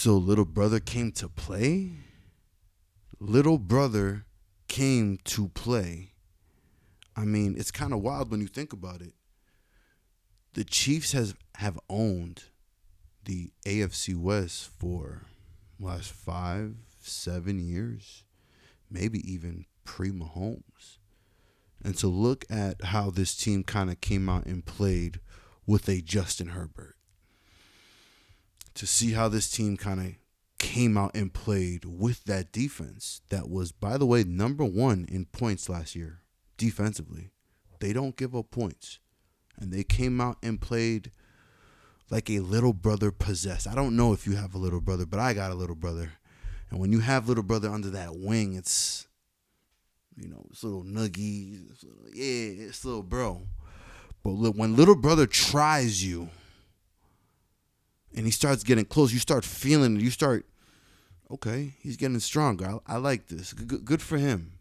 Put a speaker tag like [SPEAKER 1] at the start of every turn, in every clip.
[SPEAKER 1] So little brother came to play? Little brother came to play. I mean, it's kind of wild when you think about it. The Chiefs have owned the AFC West for last 5-7 years, maybe even pre-Mahomes. And to look at how this team kind of came out and played with a Justin Herbert, to see how this team kind of came out and played with that defense that was, by the way, number one in points last year defensively. They don't give up points. And they came out and played like a little brother possessed. I don't know if you have a little brother, but I got a little brother. And when you have little brother under that wing, it's, it's little nuggy. It's little bro. But when little brother tries you and he starts getting close, you start feeling it. You start, okay, he's getting stronger. I like this. Good for him.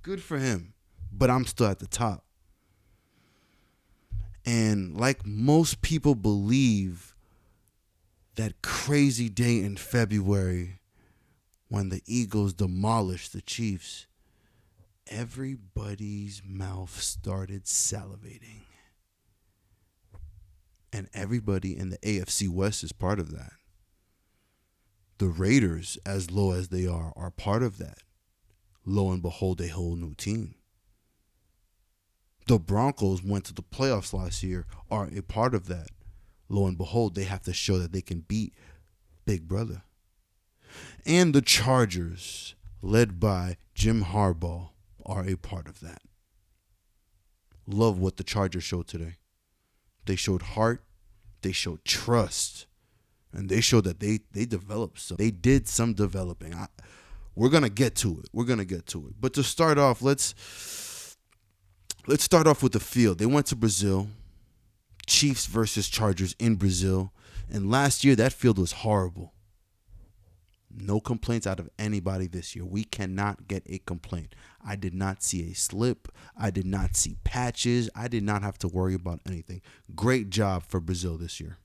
[SPEAKER 1] Good for him. But I'm still at the top. And like most people believe, that crazy day in February when the Eagles demolished the Chiefs, everybody's mouth started salivating. And everybody in the AFC West is part of that. The Raiders, as low as they are part of that. Lo and behold, a whole new team. The Broncos went to the playoffs last year, are a part of that. Lo and behold, they have to show that they can beat Big Brother. And the Chargers, led by Jim Harbaugh, are a part of that. Love what the Chargers showed today. They showed heart, they showed trust, and they showed that they developed. So they did some developing. We're going to get to it. But to start off, let's start off with the field. They went to Brazil, Chiefs versus Chargers in Brazil. And last year, that field was horrible. No complaints out of anybody this year. We cannot get a complaint. I did not see a slip. I did not see patches. I did not have to worry about anything. Great job for Brazil this year.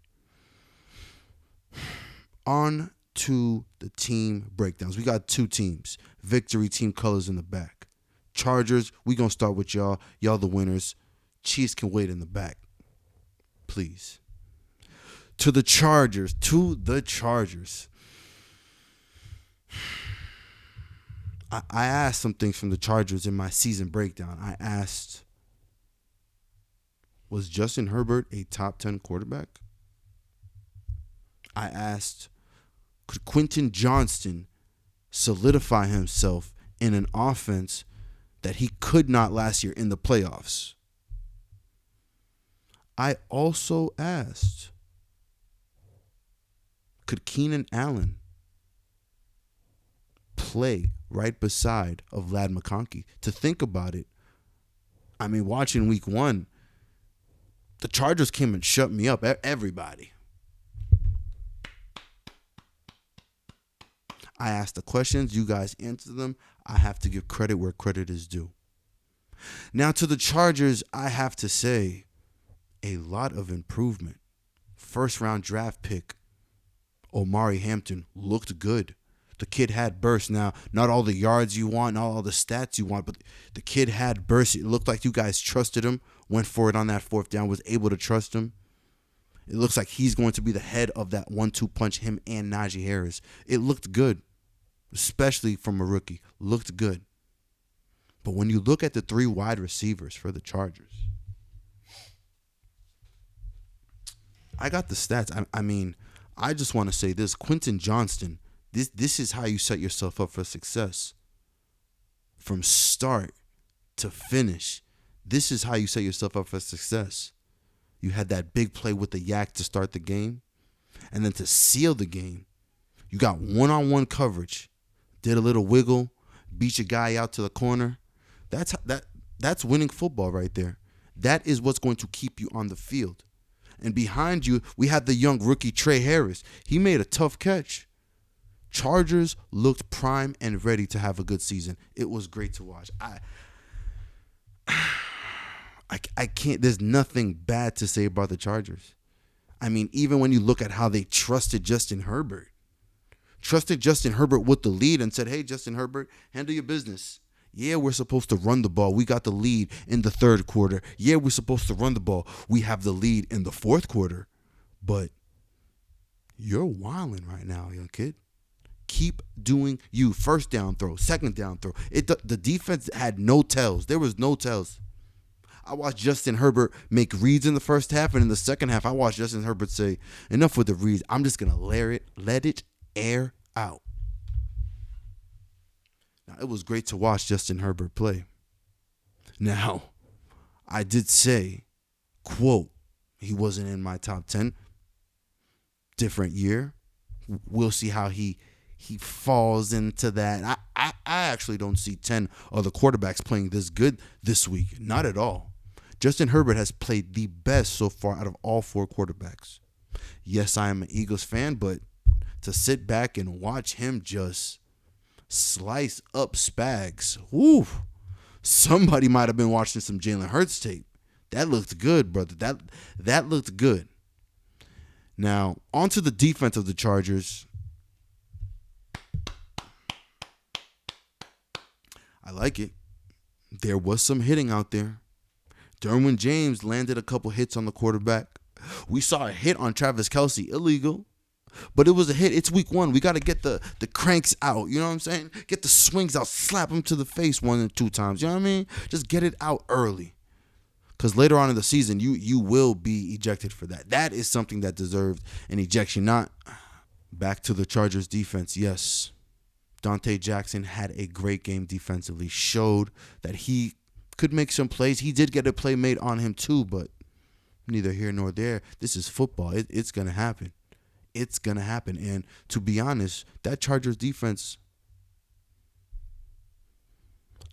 [SPEAKER 1] On to the team breakdowns. We got two teams. Victory team colors in the back. Chargers, we going to start with y'all. Y'all the winners. Chiefs can wait in the back. Please. To the Chargers. I asked some things from the Chargers in my season breakdown. I asked, was Justin Herbert a top 10 quarterback? I asked, could Quentin Johnston solidify himself in an offense that he could not last year in the playoffs? I also asked, could Keenan Allen play right beside of Vlad McConkey? To think about it, I mean, watching week one, the Chargers came and shut me up. Everybody. I asked the questions. You guys answer them. I have to give credit where credit is due. Now to the Chargers, I have to say a lot of improvement. First round draft pick, Omari Hampton, looked good. The kid had burst. Now, not all the yards you want, not all the stats you want, but the kid had burst. It looked like you guys trusted him, went for it on that fourth down, was able to trust him. It looks like he's going to be the head of that 1-2 punch, him and Najee Harris. It looked good, especially from a rookie. Looked good. But when you look at the three wide receivers for the Chargers, I got the stats. I mean, I just want to say this. Quentin Johnston, this is how you set yourself up for success. From start to finish, this is how you set yourself up for success. You had that big play with the yak to start the game. And then to seal the game, you got one-on-one coverage. Did a little wiggle, beat your guy out to the corner. That's winning football right there. That is what's going to keep you on the field. And behind you, we had the young rookie Trey Harris. He made a tough catch. Chargers looked prime and ready to have a good season. It was great to watch. I can't, there's nothing bad to say about the Chargers. I mean, even when you look at how they trusted Justin Herbert, Trusted Justin Herbert with the lead and said, hey, Justin Herbert, handle your business. Yeah, we're supposed to run the ball. We got the lead in the third quarter. Yeah, we're supposed to run the ball. We have the lead in the fourth quarter. But you're wilding right now, young kid. Keep doing you. First down throw, second down throw. The defense had no tells. There was no tells. I watched Justin Herbert make reads in the first half, and in the second half, I watched Justin Herbert say, enough with the reads. I'm just going to let it air out. Now, it was great to watch Justin Herbert play. Now, I did say, quote, he wasn't in my top 10. Different year. We'll see how he falls into that. I actually don't see 10 other quarterbacks playing this good this week. Not at all. Justin Herbert has played the best so far out of all 4 quarterbacks. Yes, I am an Eagles fan, but to sit back and watch him just slice up Spags, whoo, somebody might have been watching some Jalen Hurts tape. That looked good, brother. That looked good. Now, onto the defense of the Chargers. I like it. There was some hitting out there. Derwin James landed a couple hits on the quarterback. We saw a hit on Travis Kelce, illegal, but it was a hit. It's week 1. We got to get the cranks out. You know what I'm saying? Get the swings out. Slap him to the face 1 and 2 times. You know what I mean? Just get it out early. Because later on in the season, you will be ejected for that. That is something that deserved an ejection. Not back to the Chargers defense. Yes, Dante Jackson had a great game defensively. Showed that he could make some plays. He did get a play made on him too, but neither here nor there. This is football. It's going to happen. It's going to happen. And to be honest, that Chargers defense,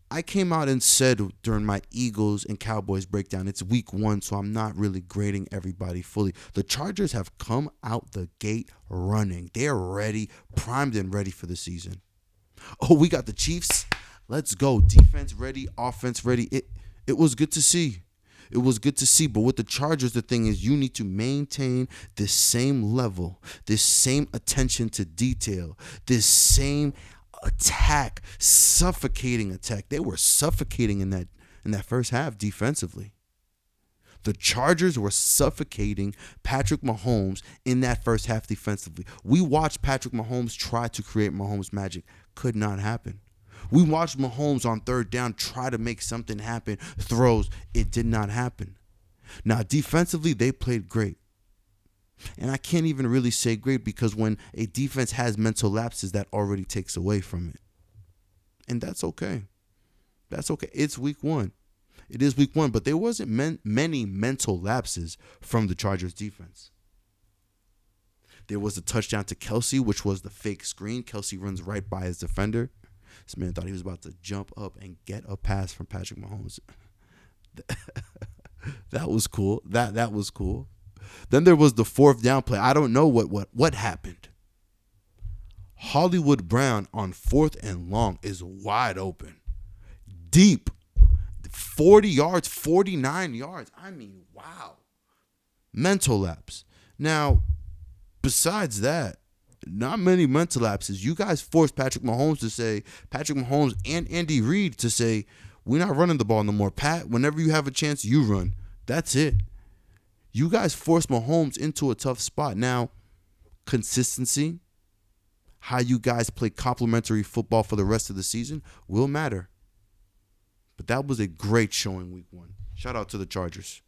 [SPEAKER 1] I came out and said during my Eagles and Cowboys breakdown, it's week 1, so I'm not really grading everybody fully. The Chargers have come out the gate running. They're ready, primed and ready for the season. Oh, we got the Chiefs. Let's go. Defense ready, offense ready. It was good to see. It was good to see. But with the Chargers, the thing is you need to maintain this same level, this same attention to detail, this same attack, suffocating attack. They were suffocating in that first half defensively. The Chargers were suffocating Patrick Mahomes in that first half defensively. We watched Patrick Mahomes try to create Mahomes magic. Could not happen. We watched Mahomes on third down try to make something happen. Throws. It did not happen. Now, defensively, they played great. And I can't even really say great because when a defense has mental lapses, that already takes away from it. And that's okay. That's okay. It's week 1. It is week 1, but there wasn't many mental lapses from the Chargers defense. There was a touchdown to Kelce, which was the fake screen. Kelce runs right by his defender. This man thought he was about to jump up and get a pass from Patrick Mahomes. That was cool. That was cool. Then there was the 4th down play. I don't know what happened. Hollywood Brown on 4th and long is wide open. Deep. 40 yards, 49 yards. I mean, wow. Mental lapse. Now, besides that, not many mental lapses. You guys forced Patrick Mahomes and Andy Reid to say, we're not running the ball no more. Pat, whenever you have a chance, you run. That's it. You guys forced Mahomes into a tough spot. Now, consistency, how you guys play complementary football for the rest of the season will matter. But that was a great showing week 1. Shout out to the Chargers.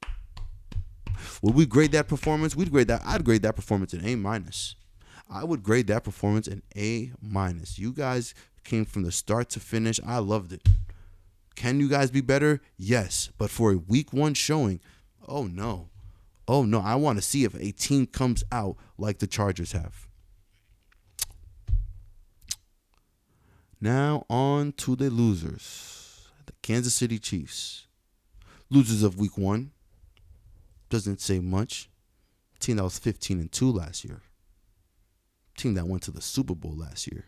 [SPEAKER 1] Would we grade that performance? I'd grade that performance an A-. I would grade that performance an A-. You guys came from the start to finish. I loved it. Can you guys be better? Yes. But for a week 1 showing, oh no. I want to see if a team comes out like the Chargers have. Now on to the losers. The Kansas City Chiefs. Losers of week 1. Doesn't say much. Team that was 15-2 last year. Team that went to the Super Bowl last year.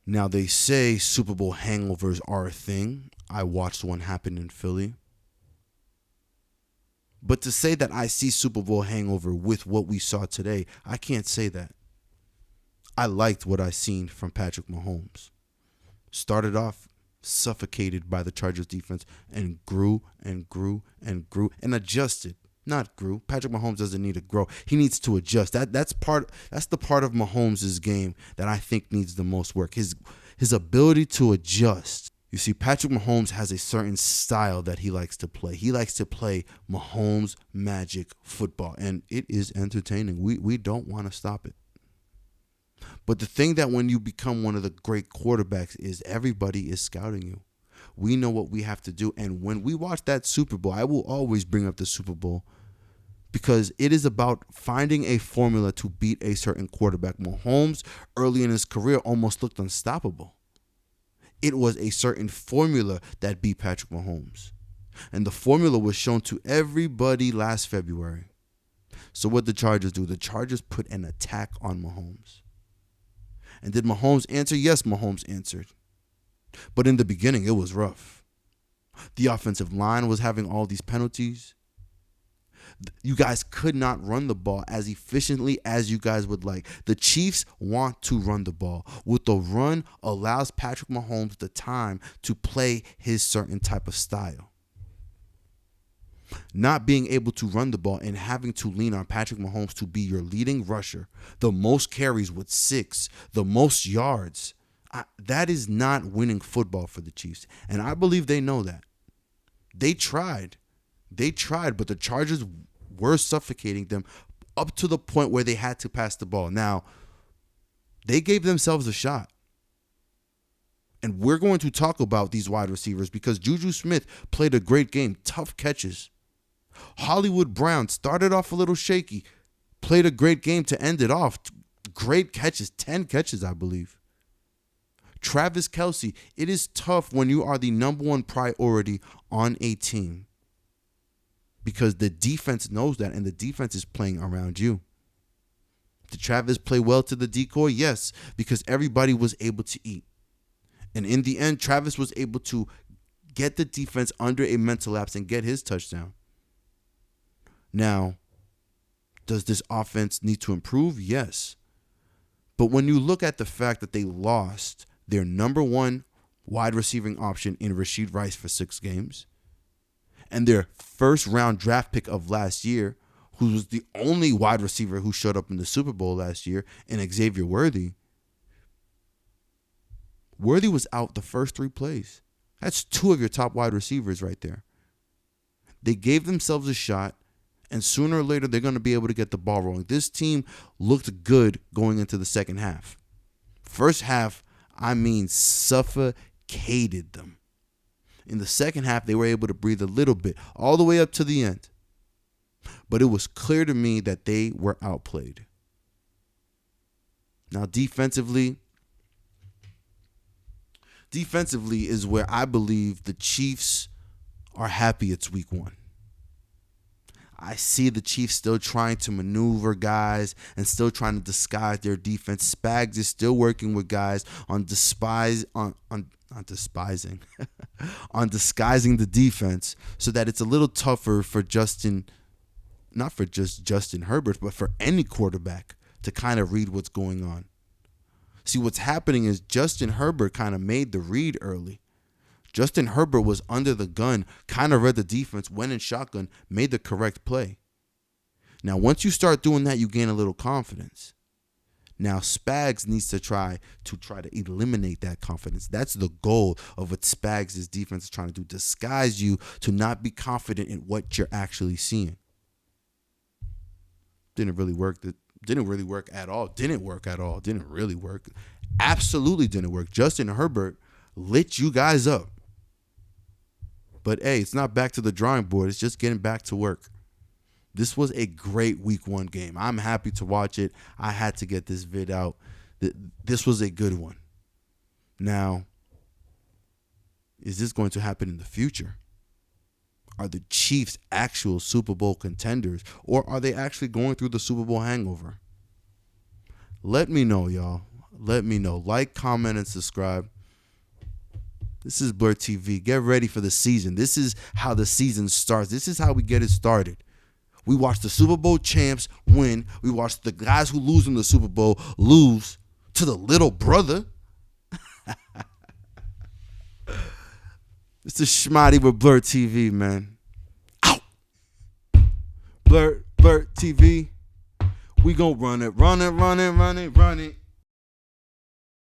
[SPEAKER 1] Now they say Super Bowl hangovers are a thing. I watched one happen in Philly. But to say that I see Super Bowl hangover with what we saw today, I can't say that. I liked what I seen from Patrick Mahomes. Started off suffocated by the Chargers defense and grew and grew and grew and adjusted. Not grew. Patrick Mahomes doesn't need to grow. He needs to adjust. That's the part of Mahomes' game that I think needs the most work. His ability to adjust. You see, Patrick Mahomes has a certain style that he likes to play. He likes to play Mahomes magic football, and it is entertaining. We don't want to stop it. But the thing that when you become one of the great quarterbacks is everybody is scouting you. We know what we have to do. And when we watch that Super Bowl, I will always bring up the Super Bowl because it is about finding a formula to beat a certain quarterback. Mahomes, early in his career, almost looked unstoppable. It was a certain formula that beat Patrick Mahomes. And the formula was shown to everybody last February. So what did the Chargers do? The Chargers put an attack on Mahomes. And did Mahomes answer? Yes, Mahomes answered. But in the beginning, it was rough. The offensive line was having all these penalties. You guys could not run the ball as efficiently as you guys would like. The Chiefs want to run the ball. With the run allows Patrick Mahomes the time to play his certain type of style. Not being able to run the ball and having to lean on Patrick Mahomes to be your leading rusher, the most carries with 6, the most yards, that is not winning football for the Chiefs. And I believe they know that. They tried, but the Chargers were suffocating them up to the point where they had to pass the ball. Now, they gave themselves a shot. And we're going to talk about these wide receivers because Juju Smith played a great game, tough catches. Hollywood Brown started off a little shaky, played a great game to end it off. Great catches, 10 catches, I believe. Travis Kelce, it is tough when you are the number one priority on a team because the defense knows that and the defense is playing around you. Did Travis play well to the decoy? Yes, because everybody was able to eat. And in the end, Travis was able to get the defense under a mental lapse and get his touchdown. Now, does this offense need to improve? Yes. But when you look at the fact that they lost their number one wide receiving option in Rashid Rice for 6 games, and their first round draft pick of last year, who was the only wide receiver who showed up in the Super Bowl last year, and Xavier Worthy was out the first 3 plays. That's 2 of your top wide receivers right there. They gave themselves a shot, and sooner or later, they're going to be able to get the ball rolling. This team looked good going into the second half. First half, suffocated them. In the second half, they were able to breathe a little bit, all the way up to the end. But it was clear to me that they were outplayed. Now, defensively is where I believe the Chiefs are happy it's week 1. I see the Chiefs still trying to maneuver guys and still trying to disguise their defense. Spags is still working with guys on disguising on disguising the defense so that it's a little tougher for not for just Justin Herbert, but for any quarterback to kind of read what's going on. See, what's happening is Justin Herbert kind of made the read early. Justin Herbert was under the gun, kind of read the defense, went in shotgun, made the correct play. Now, once you start doing that, you gain a little confidence. Now, Spags needs to try to eliminate that confidence. That's the goal of what Spags' defense is trying to do, disguise you to not be confident in what you're actually seeing. Didn't really work at all. Didn't really work. Absolutely didn't work. Justin Herbert lit you guys up. But hey, it's not back to the drawing board. It's just getting back to work. This was a great week 1 game. I'm happy to watch it. I had to get this vid out. This was a good one. Now, is this going to happen in the future? Are the Chiefs actual Super Bowl contenders, or are they actually going through the Super Bowl hangover? Let me know, y'all. Let me know. Like, comment, and subscribe. This is Blirt TV. Get ready for the season. This is how the season starts. This is how we get it started. We watch the Super Bowl champs win. We watch the guys who lose in the Super Bowl lose to the little brother. It's the Schmotty with Blirt TV, man. Ow! Blirt TV. We gon' run it.